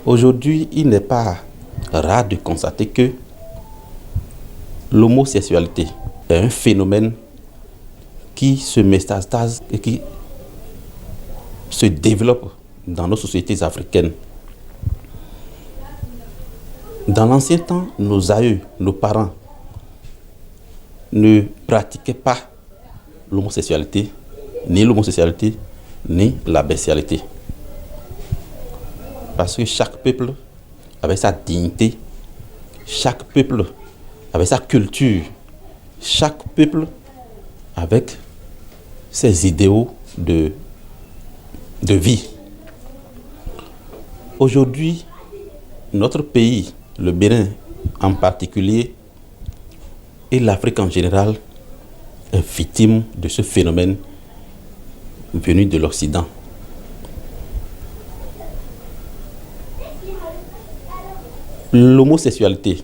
Aujourd'hui, il n'est pas rare de constater que l'homosexualité est un phénomène qui se métastase et qui se développe dans nos sociétés africaines. Dans l'ancien temps, nos aïeux, nos parents ne pratiquaient pas l'homosexualité, ni la bestialité. Parce que chaque peuple avait sa dignité, chaque peuple avait sa culture, chaque peuple avec ses idéaux de vie. Aujourd'hui, notre pays, le Bénin en particulier, et l'Afrique en général, est victime de ce phénomène venu de l'Occident. L'homosexualité,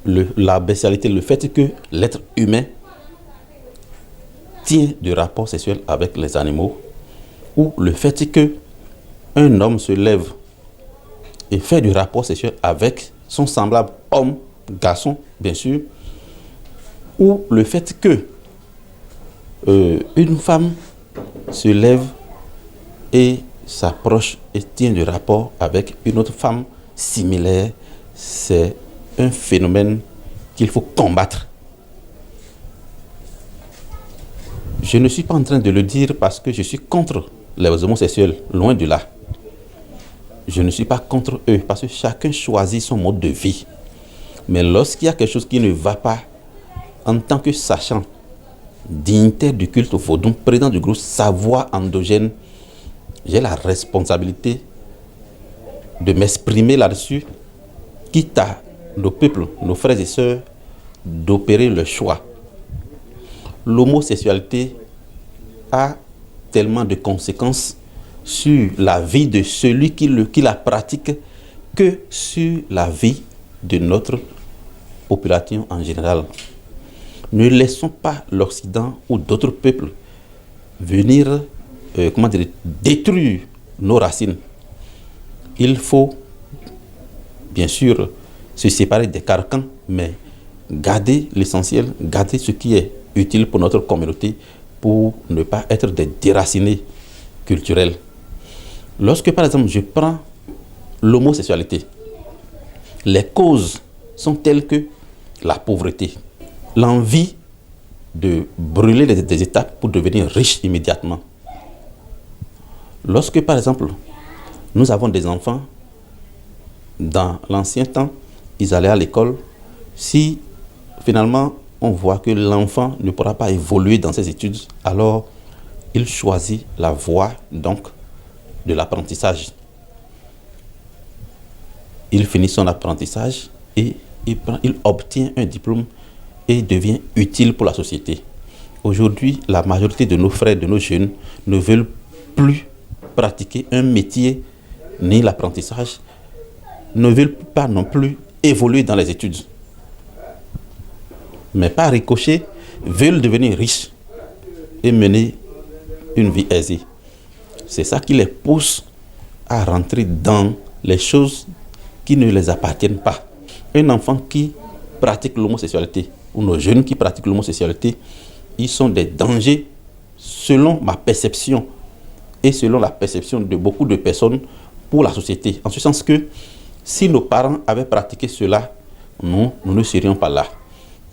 la bestialité, le fait que l'être humain tient du rapport sexuel avec les animaux, ou le fait que un homme se lève et fait du rapport sexuel avec son semblable homme, garçon, bien sûr, ou le fait que une femme se lève et s'approche et tient du rapport avec une autre femme similaire, c'est un phénomène qu'il faut combattre. Je ne suis pas en train de le dire parce que je suis contre les homosexuels, loin de là. Je ne suis pas contre eux parce que chacun choisit son mode de vie. Mais lorsqu'il y a quelque chose qui ne va pas, en tant que sachant, dignitaire du culte au Vodou, président du groupe Savoir endogène, j'ai la responsabilité de m'exprimer là-dessus, quitte à nos peuples, nos frères et sœurs, d'opérer le choix. L'homosexualité a tellement de conséquences sur la vie de celui qui la pratique que sur la vie de notre population en général. Ne laissons pas l'Occident ou d'autres peuples venir détruire nos racines. Il faut bien sûr se séparer des carcans, mais garder l'essentiel, garder ce qui est utile pour notre communauté pour ne pas être des déracinés culturels. Lorsque par exemple je prends l'homosexualité, les causes sont telles que la pauvreté, l'envie de brûler des étapes pour devenir riche immédiatement. Lorsque par exemple nous avons des enfants, dans l'ancien temps, ils allaient à l'école. Si finalement on voit que l'enfant ne pourra pas évoluer dans ses études, alors il choisit la voie donc de l'apprentissage. Il finit son apprentissage et il obtient un diplôme et devient utile pour la société. Aujourd'hui, la majorité de nos frères, de nos jeunes, ne veulent plus pratiquer un métier ni l'apprentissage, ne veulent pas non plus évoluer dans les études. Mais par ricochet, veulent devenir riches et mener une vie aisée. C'est ça qui les pousse à rentrer dans les choses qui ne les appartiennent pas. Un enfant qui pratique l'homosexualité, ou nos jeunes qui pratiquent l'homosexualité, ils sont des dangers selon ma perception et selon la perception de beaucoup de personnes pour la société. En ce sens que si nos parents avaient pratiqué cela, nous ne serions pas là.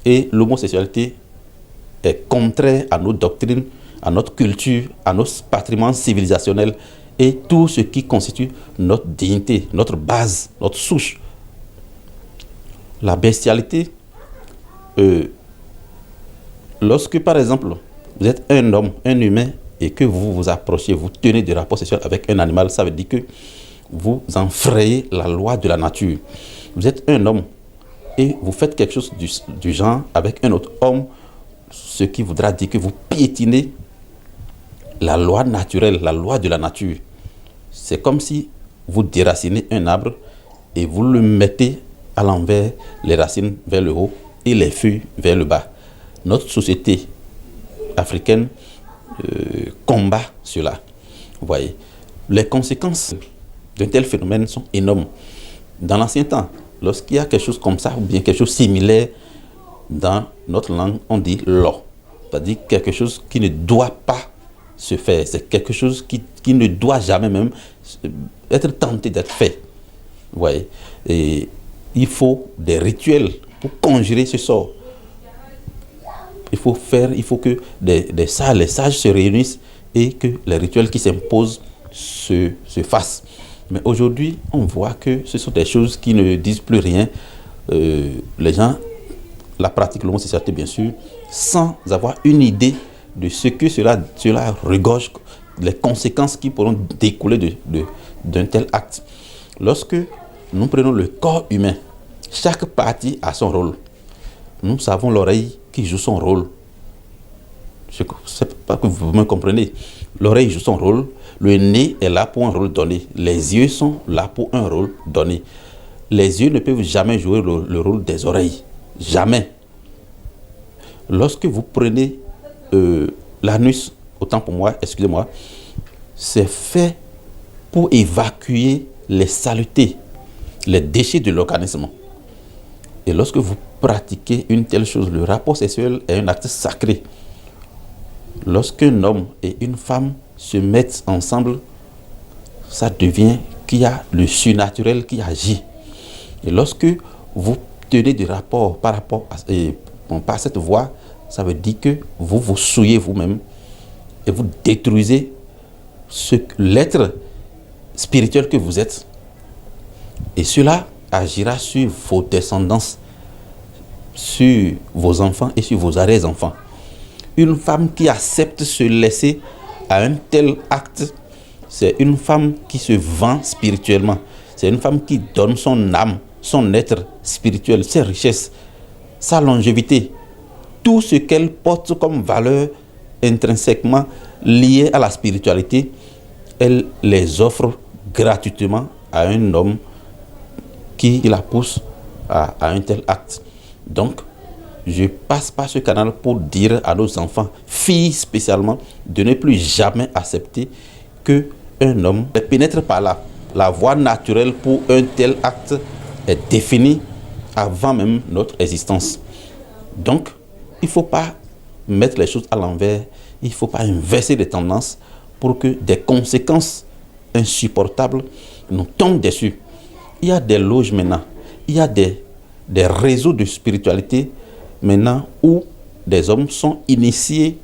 Et l'homosexualité est contraire à nos doctrines, à notre culture, à notre patrimoine civilisationnel et tout ce qui constitue notre dignité, notre base, notre souche. La bestialité, lorsque par exemple vous êtes un homme, un humain, et que vous vous approchez, vous tenez des rapports sexuels avec un animal, ça veut dire que vous enfrayez la loi de la nature. Vous êtes un homme et vous faites quelque chose du genre avec un autre homme, ce qui voudra dire que vous piétinez la loi naturelle, la loi de la nature. C'est comme si vous déracinez un arbre et vous le mettez à l'envers, les racines vers le haut et les feuilles vers le bas. Notre société africaine combat cela. Vous voyez, les conséquences d'un tel phénomène sont énormes. Dans l'ancien temps, lorsqu'il y a quelque chose comme ça, ou bien quelque chose de similaire, dans notre langue, on dit lo. C'est-à-dire quelque chose qui ne doit pas se faire. C'est quelque chose qui ne doit jamais même être tenté d'être fait. Vous voyez? Et il faut des rituels pour conjurer ce sort. Il faut que les sages se réunissent et que les rituels qui s'imposent se fassent. Mais aujourd'hui, on voit que ce sont des choses qui ne disent plus rien. Les gens la pratiquent l'homosexualité, bien sûr, sans avoir une idée de ce que cela regorge, les conséquences qui pourront découler d'un tel acte. Lorsque nous prenons le corps humain, chaque partie a son rôle. Nous savons l'oreille qui joue son rôle. Je ne sais pas que vous me comprenez. L'oreille joue son rôle. Le nez est là pour un rôle donné. Les yeux sont là pour un rôle donné. Les yeux ne peuvent jamais jouer le rôle des oreilles. Jamais. Lorsque vous prenez l'anus, autant pour moi, excusez-moi, c'est fait pour évacuer les saletés, les déchets de l'organisme. Et lorsque vous pratiquez une telle chose, le rapport sexuel est un acte sacré. Lorsqu'un homme et une femme se mettent ensemble, ça devient qu'il y a le surnaturel qui agit. Et lorsque vous tenez des rapports par cette voie, ça veut dire que vous vous souillez vous-même et vous détruisez l'être spirituel que vous êtes. Et cela agira sur vos descendances, sur vos enfants et sur vos arrière-enfants. Une femme qui accepte se laisser à un tel acte, c'est une femme qui se vend spirituellement. C'est une femme qui donne son âme, son être spirituel, ses richesses, sa longévité, tout ce qu'elle porte comme valeur intrinsèquement liée à la spiritualité, elle les offre gratuitement à un homme qui la pousse à un tel acte. Donc, je passe par ce canal pour dire à nos enfants, filles spécialement, de ne plus jamais accepter qu'un homme pénètre par là. La voie naturelle pour un tel acte est définie avant même notre existence. Donc, il ne faut pas mettre les choses à l'envers, il ne faut pas inverser les tendances pour que des conséquences insupportables nous tombent dessus. Il y a des loges maintenant, il y a des réseaux de spiritualité maintenant où des hommes sont initiés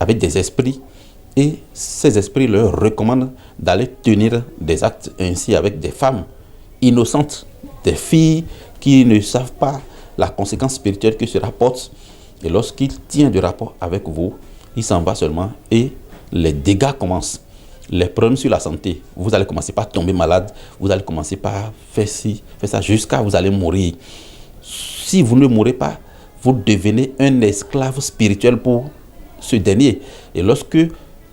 avec des esprits et ces esprits leur recommandent d'aller tenir des actes ainsi avec des femmes innocentes, des filles qui ne savent pas la conséquence spirituelle que cela porte. Et lorsqu'il tient du rapport avec vous, il s'en va seulement et les dégâts commencent. Les problèmes sur la santé, vous allez commencer par tomber malade, vous allez commencer par faire ci, faire ça, jusqu'à vous allez mourir. Si vous ne mourrez pas, vous devenez un esclave spirituel pour ce dernier. Et lorsque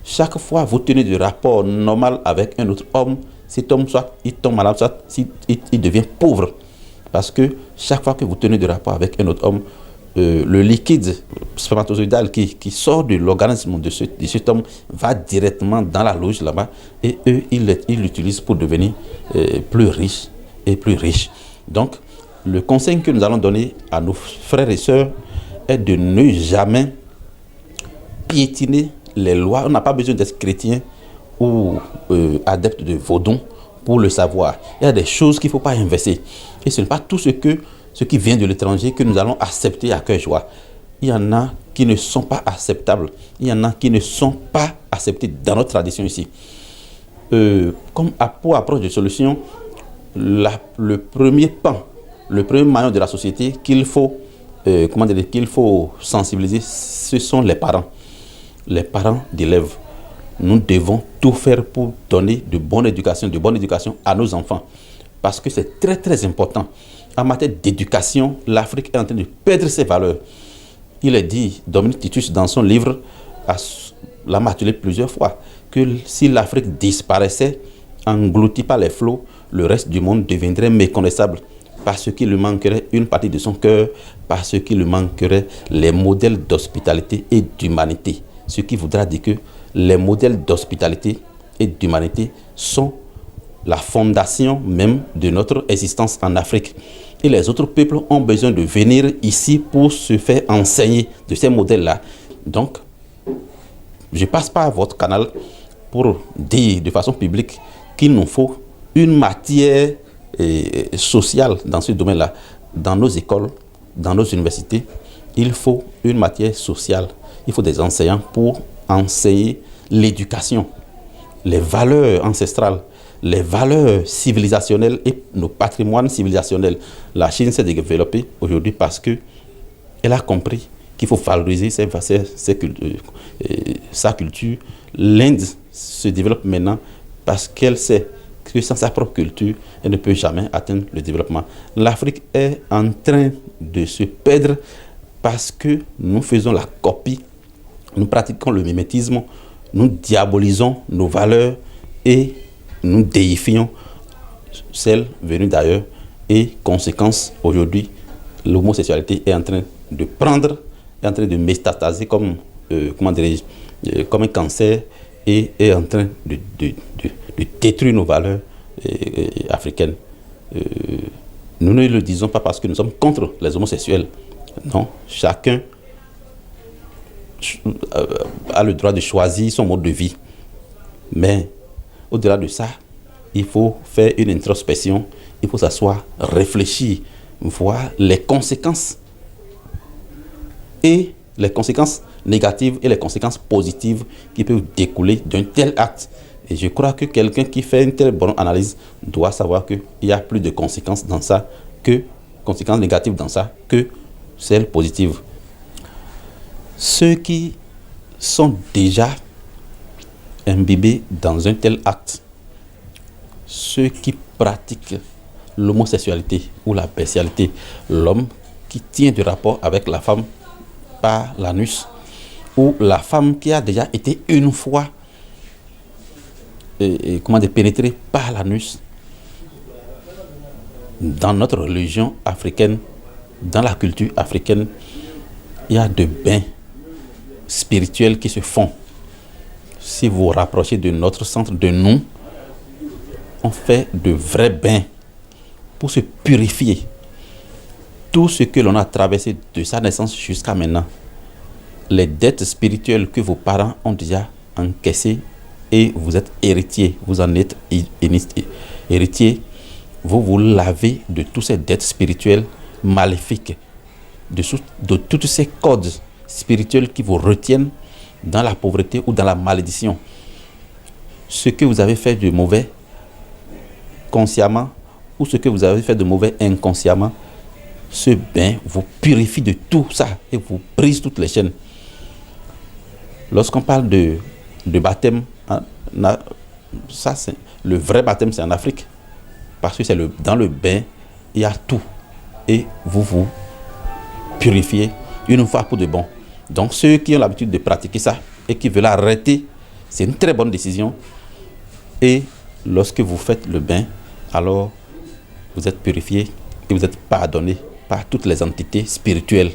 chaque fois vous tenez du rapport normal avec un autre homme, cet homme soit il tombe malade, soit il devient pauvre. Parce que chaque fois que vous tenez du rapport avec un autre homme, le liquide spermatozoïdal qui sort de l'organisme de cet homme va directement dans la loge là-bas et eux, ils l'utilisent pour devenir plus riches et plus riches. Donc, le conseil que nous allons donner à nos frères et sœurs est de ne jamais piétiner les lois. On n'a pas besoin d'être chrétien ou adepte de Vaudon pour le savoir. Il y a des choses qu'il ne faut pas inverser. Et ce n'est pas tout ce qui vient de l'étranger que nous allons accepter à cœur joie. Il y en a qui ne sont pas acceptables. Il y en a qui ne sont pas acceptés dans notre tradition ici. Pour approche de solution, le premier pan, le premier maillon de la société qu'il faut sensibiliser, ce sont les parents d'élèves. Nous devons tout faire pour donner de bonne éducation à nos enfants. Parce que c'est très très important. En matière d'éducation, l'Afrique est en train de perdre ses valeurs. Il est dit, Dominique Titus, dans son livre, l'a martelé plusieurs fois, que si l'Afrique disparaissait, engloutie par les flots, le reste du monde deviendrait méconnaissable. Parce qu'il lui manquerait une partie de son cœur, parce qu'il lui manquerait les modèles d'hospitalité et d'humanité. Ce qui voudra dire que les modèles d'hospitalité et d'humanité sont la fondation même de notre existence en Afrique. Et les autres peuples ont besoin de venir ici pour se faire enseigner de ces modèles-là. Donc, je passe par votre canal pour dire de façon publique qu'il nous faut une matière sociale dans ce domaine-là. Dans nos écoles, dans nos universités, il faut une matière sociale. Il faut des enseignants pour enseigner l'éducation, les valeurs ancestrales, les valeurs civilisationnelles et nos patrimoines civilisationnels. La Chine s'est développée aujourd'hui parce qu'elle a compris qu'il faut valoriser sa culture. L'Inde se développe maintenant parce qu'elle sait que sans sa propre culture, elle ne peut jamais atteindre le développement. L'Afrique est en train de se perdre parce que nous faisons la copie, nous pratiquons le mimétisme, nous diabolisons nos valeurs et nous déifions celles venues d'ailleurs. Et conséquence, aujourd'hui, l'homosexualité est en train de prendre, est en train de métastaser comme, comme un cancer et est en train de détruire nos valeurs africaines. Nous ne le disons pas parce que nous sommes contre les homosexuels. Non, chacun a le droit de choisir son mode de vie. Mais au-delà de ça, il faut faire une introspection, il faut s'asseoir, réfléchir, voir les conséquences et les conséquences négatives et les conséquences positives qui peuvent découler d'un tel acte. Et je crois que quelqu'un qui fait une telle bonne analyse doit savoir qu'il y a plus de conséquences dans ça, que conséquences négatives dans ça, que celles positives. Ceux qui sont déjà imbibés dans un tel acte, ceux qui pratiquent l'homosexualité ou la bestialité, l'homme qui tient du rapport avec la femme par l'anus, ou la femme qui a déjà été une fois pénétrée par l'anus. Dans notre religion africaine, dans la culture africaine, il y a des bains spirituels qui se font. Si vous vous rapprochez de notre centre, de nous, on fait de vrais bains pour se purifier. Tout ce que l'on a traversé de sa naissance jusqu'à maintenant, les dettes spirituelles que vos parents ont déjà encaissées et vous êtes héritier, vous en êtes héritier, vous vous lavez de toutes ces dettes spirituelles maléfiques, de tous ces codes spirituels qui vous retiennent dans la pauvreté ou dans la malédiction. Ce que vous avez fait de mauvais consciemment ou ce que vous avez fait de mauvais inconsciemment, ce bain vous purifie de tout ça et vous brise toutes les chaînes. Lorsqu'on parle de baptême, ça c'est le vrai baptême, c'est en Afrique, parce que c'est dans le bain il y a tout et vous vous purifiez une fois pour de bon. Donc ceux qui ont l'habitude de pratiquer ça et qui veulent arrêter, c'est une très bonne décision. Et lorsque vous faites le bain, alors vous êtes purifié et vous êtes pardonné par toutes les entités spirituelles